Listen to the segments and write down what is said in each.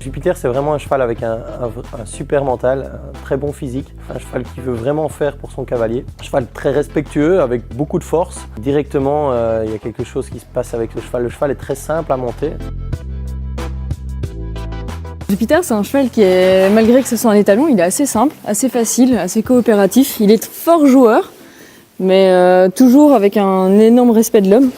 Jupiter, c'est vraiment un cheval avec un super mental, un très bon physique, un cheval qui veut vraiment faire pour son cavalier. Un cheval très respectueux, avec beaucoup de force. Directement, il y a quelque chose qui se passe avec le cheval. Le cheval est très simple à monter. Jupiter, c'est un cheval qui est, malgré que ce soit un étalon, il est assez simple, assez facile, assez coopératif. Il est fort joueur, mais toujours avec un énorme respect de l'homme.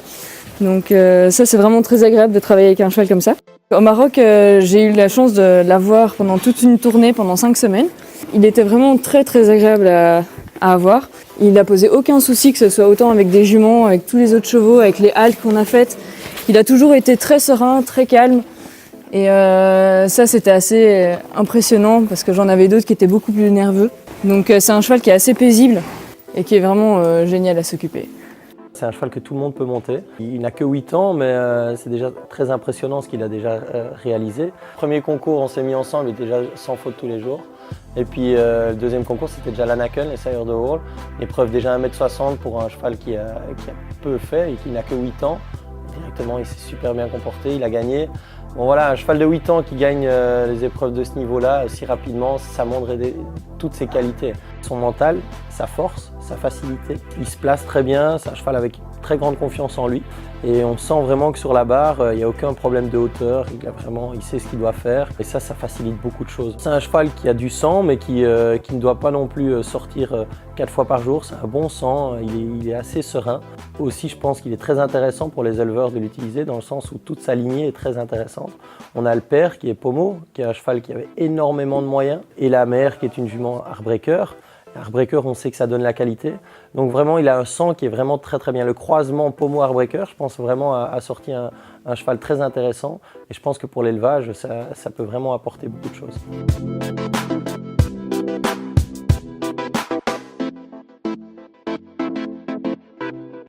Donc ça, c'est vraiment très agréable de travailler avec un cheval comme ça. Au Maroc, j'ai eu la chance de l'avoir pendant toute une tournée, pendant 5 semaines. Il était vraiment très agréable à avoir. Il n'a posé aucun souci, que ce soit autant avec des juments, avec tous les autres chevaux, avec les haltes qu'on a faites. Il a toujours été très serein, très calme. Et ça, c'était assez impressionnant parce que j'en avais d'autres qui étaient beaucoup plus nerveux. Donc c'est un cheval qui est assez paisible et qui est vraiment génial à s'occuper. C'est un cheval que tout le monde peut monter. Il n'a que 8 ans, mais c'est déjà très impressionnant ce qu'il a déjà réalisé. Premier concours, on s'est mis ensemble, il était déjà sans faute tous les jours. Et puis le deuxième concours, c'était déjà l'Anaken, les Sire de Hall. Épreuve déjà 1m60 pour un cheval qui a peu fait et qui n'a que 8 ans. Directement, il s'est super bien comporté, il a gagné. Bon voilà, un cheval de 8 ans qui gagne les épreuves de ce niveau-là si rapidement, ça montrerait toutes ses qualités. Son mental, sa force, sa facilité. Il se place très bien, c'est un cheval avec très grande confiance en lui. Et on sent vraiment que sur la barre, il n'y a aucun problème de hauteur. Il sait ce qu'il doit faire. Et ça facilite beaucoup de choses. C'est un cheval qui a du sang, mais qui ne doit pas non plus sortir 4 fois par jour. C'est un bon sang, il est assez serein. Aussi, je pense qu'il est très intéressant pour les éleveurs de l'utiliser, dans le sens où toute sa lignée est très intéressante. On a le père qui est Pomo, qui est un cheval qui avait énormément de moyens, et la mère qui est une jument Heartbreaker. Heartbreaker, on sait que ça donne la qualité. Donc vraiment, il a un sang qui est vraiment très bien. Le croisement Pomo-Heartbreaker, je pense vraiment a sorti un cheval très intéressant. Et je pense que pour l'élevage, ça peut vraiment apporter beaucoup de choses.